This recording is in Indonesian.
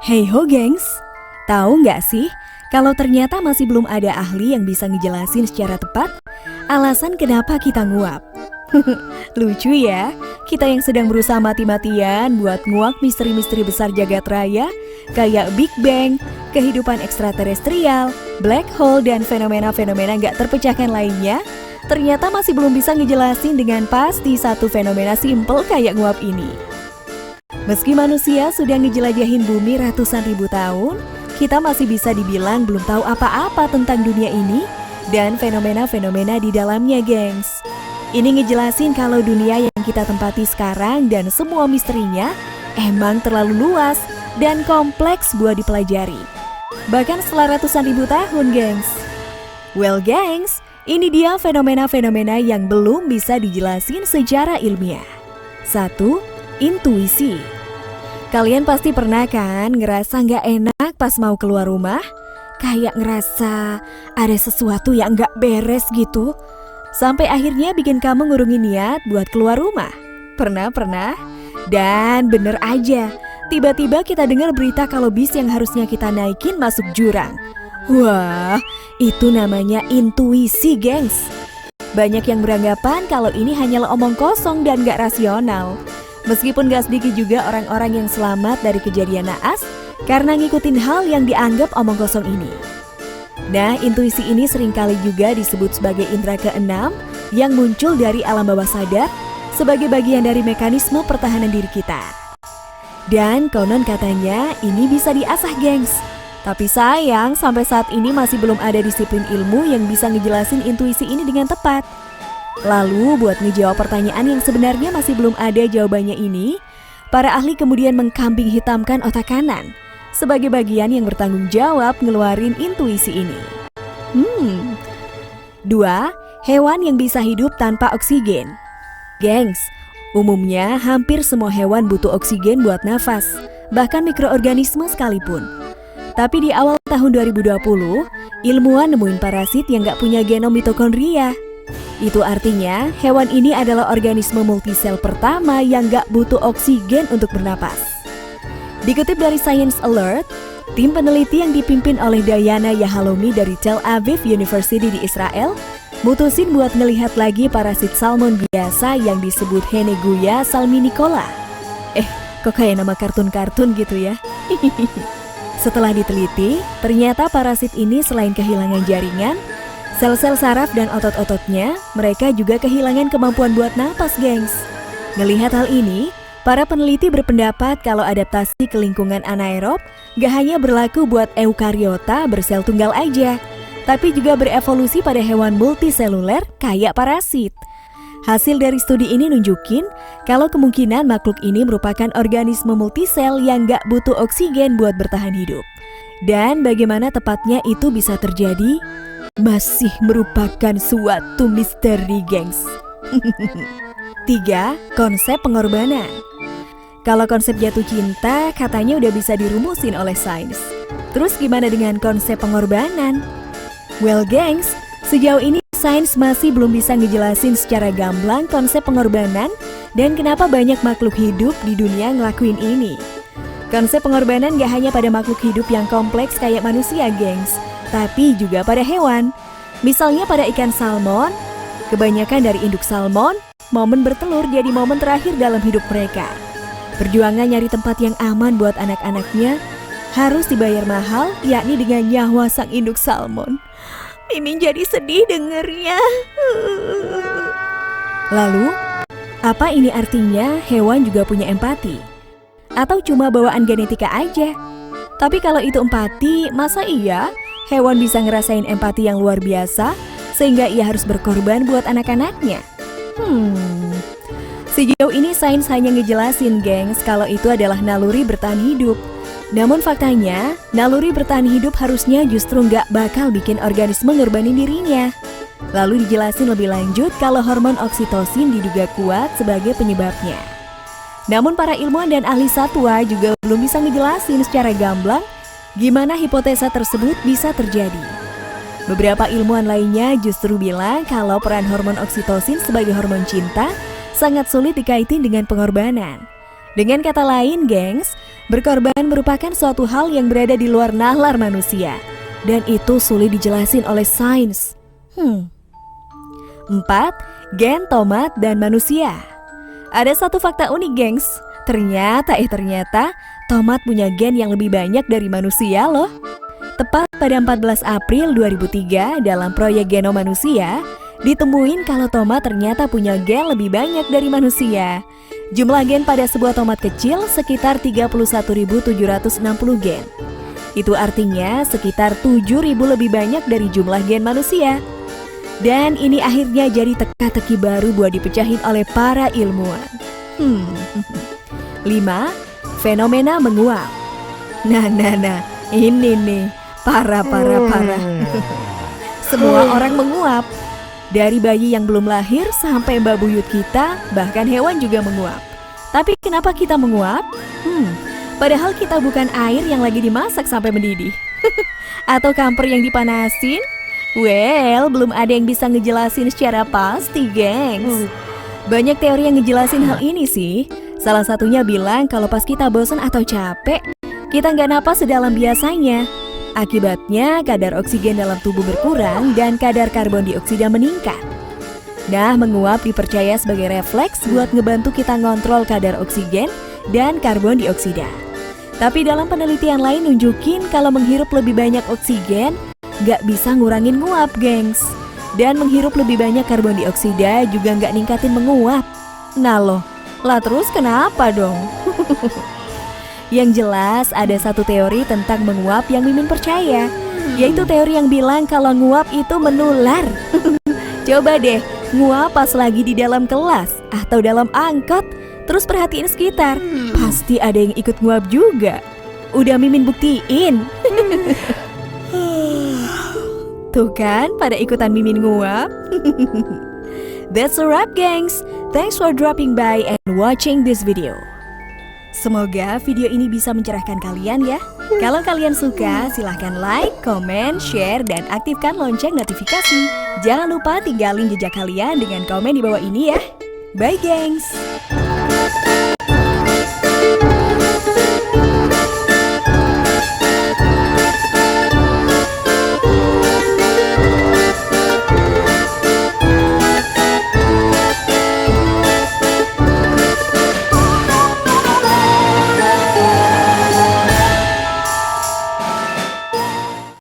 Hey ho gengs, tahu nggak sih kalau ternyata masih belum ada ahli yang bisa ngejelasin secara tepat alasan kenapa kita nguap? Lucu ya, kita yang sedang berusaha mati-matian buat nguak misteri-misteri besar jagat raya kayak Big Bang, kehidupan ekstraterestrial, black hole, dan fenomena-fenomena nggak terpecahkan lainnya, ternyata masih belum bisa ngejelasin dengan pasti satu fenomena simple kayak nguap ini. Meski manusia sudah ngejelajahin bumi ratusan ribu tahun, kita masih bisa dibilang belum tahu apa-apa tentang dunia ini dan fenomena-fenomena di dalamnya, gengs. Ini ngejelasin kalau dunia yang kita tempati sekarang dan semua misterinya emang terlalu luas dan kompleks buat dipelajari. Bahkan setelah ratusan ribu tahun, gengs. Well, gengs, ini dia fenomena-fenomena yang belum bisa dijelasin secara ilmiah. 1. Intuisi. Kalian pasti pernah kan ngerasa nggak enak pas mau keluar rumah? Kayak ngerasa ada sesuatu yang nggak beres gitu. Sampai akhirnya bikin kamu ngurungin niat buat keluar rumah. Pernah? Dan bener aja, tiba-tiba kita dengar berita kalau bis yang harusnya kita naikin masuk jurang. Wah, itu namanya intuisi, gengs. Banyak yang beranggapan kalau ini hanyalah omong kosong dan gak rasional. Meskipun gak sedikit juga orang-orang yang selamat dari kejadian naas karena ngikutin hal yang dianggap omong kosong ini. Nah, intuisi ini seringkali juga disebut sebagai indera keenam yang muncul dari alam bawah sadar sebagai bagian dari mekanisme pertahanan diri kita. Dan konon katanya ini bisa diasah, gengs. Tapi sayang, sampai saat ini masih belum ada disiplin ilmu yang bisa ngejelasin intuisi ini dengan tepat. Lalu, buat ngejawab pertanyaan yang sebenarnya masih belum ada jawabannya ini, para ahli kemudian mengkambing hitamkan otak kanan sebagai bagian yang bertanggung jawab ngeluarin intuisi ini. 2. Hewan yang bisa hidup tanpa oksigen. Gengs, umumnya hampir semua hewan butuh oksigen buat nafas, bahkan mikroorganisme sekalipun. Tapi di awal tahun 2020, ilmuwan nemuin parasit yang gak punya genom mitokondria. Itu artinya hewan ini adalah organisme multisel pertama yang gak butuh oksigen untuk bernapas. Dikutip dari Science Alert, tim peneliti yang dipimpin oleh Diana Yahalomi dari Tel Aviv University di Israel mutusin buat ngelihat lagi parasit salmon biasa yang disebut Heneguya salminicola. Kok kayak nama kartun-kartun gitu ya? Setelah diteliti, ternyata parasit ini selain kehilangan jaringan, sel-sel saraf dan otot-ototnya, mereka juga kehilangan kemampuan buat napas, gengs. Ngelihat hal ini, para peneliti berpendapat kalau adaptasi ke lingkungan anaerob gak hanya berlaku buat eukariota bersel tunggal aja, tapi juga berevolusi pada hewan multiseluler kayak parasit. Hasil dari studi ini nunjukin kalau kemungkinan makhluk ini merupakan organisme multisel yang gak butuh oksigen buat bertahan hidup. Dan bagaimana tepatnya itu bisa terjadi masih merupakan suatu misteri, gengs. 3. Konsep pengorbanan. Kalau konsep jatuh cinta katanya udah bisa dirumusin oleh sains. Terus gimana dengan konsep pengorbanan? Well, gengs, sejauh ini sains masih belum bisa ngejelasin secara gamblang konsep pengorbanan dan kenapa banyak makhluk hidup di dunia ngelakuin ini. Konsep pengorbanan gak hanya pada makhluk hidup yang kompleks kayak manusia, gengs, tapi juga pada hewan. Misalnya pada ikan salmon, kebanyakan dari induk salmon, momen bertelur jadi momen terakhir dalam hidup mereka. Perjuangan nyari tempat yang aman buat anak-anaknya harus dibayar mahal, yakni dengan nyawa sang induk salmon. Mimin jadi sedih dengernya. Lalu, apa ini artinya hewan juga punya empati? Atau cuma bawaan genetika aja? Tapi kalau itu empati, masa iya hewan bisa ngerasain empati yang luar biasa sehingga ia harus berkorban buat anak-anaknya? Sejauh ini sains hanya ngejelasin, gengs, kalau itu adalah naluri bertahan hidup. Namun faktanya, naluri bertahan hidup harusnya justru nggak bakal bikin organisme ngorbanin dirinya. Lalu dijelasin lebih lanjut kalau hormon oksitosin diduga kuat sebagai penyebabnya. Namun para ilmuwan dan ahli satwa juga belum bisa ngejelasin secara gamblang gimana hipotesa tersebut bisa terjadi. Beberapa ilmuwan lainnya justru bilang kalau peran hormon oksitosin sebagai hormon cinta sangat sulit dikaitin dengan pengorbanan. Dengan kata lain, gengs, berkorban merupakan suatu hal yang berada di luar nalar manusia. Dan itu sulit dijelasin oleh sains. 4. Gen tomat dan manusia. Ada satu fakta unik, gengs. Ternyata tomat punya gen yang lebih banyak dari manusia loh. Tepat pada 14 April 2003 dalam proyek Genom Manusia, ditemuin kalau tomat ternyata punya gen lebih banyak dari manusia. Jumlah gen pada sebuah tomat kecil sekitar 31.760 gen. Itu artinya sekitar 7.000 lebih banyak dari jumlah gen manusia. Dan ini akhirnya jadi teka-teki baru buat dipecahin oleh para ilmuwan. 5. Fenomena menguap. Nah, ini nih, parah. Semua orang menguap. Dari bayi yang belum lahir sampai mbak buyut kita, bahkan hewan juga menguap. Tapi kenapa kita menguap? Padahal kita bukan air yang lagi dimasak sampai mendidih. Atau kamper yang dipanasin? Well, belum ada yang bisa ngejelasin secara pasti, gengs. Banyak teori yang ngejelasin hal ini sih. Salah satunya bilang kalau pas kita bosan atau capek, kita nggak napas sedalam biasanya. Akibatnya kadar oksigen dalam tubuh berkurang dan kadar karbon dioksida meningkat. Nah, menguap dipercaya sebagai refleks buat ngebantu kita ngontrol kadar oksigen dan karbon dioksida. Tapi dalam penelitian lain nunjukin kalau menghirup lebih banyak oksigen nggak bisa ngurangin nguap, gengs. Dan menghirup lebih banyak karbon dioksida juga nggak ningkatin menguap. Nah lah terus kenapa dong? Yang jelas ada satu teori tentang menguap yang Mimin percaya, yaitu teori yang bilang kalau nguap itu menular. Coba deh, nguap pas lagi di dalam kelas atau dalam angkot, terus perhatiin sekitar, pasti ada yang ikut nguap juga. Udah Mimin buktiin. Tuh kan, pada ikutan Mimin nguap. That's a wrap, gengs. Thanks for dropping by and watching this video. Semoga video ini bisa mencerahkan kalian ya. Kalau kalian suka, silahkan like, comment, share, dan aktifkan lonceng notifikasi. Jangan lupa tinggalin jejak kalian dengan komen di bawah ini ya. Bye, gengs.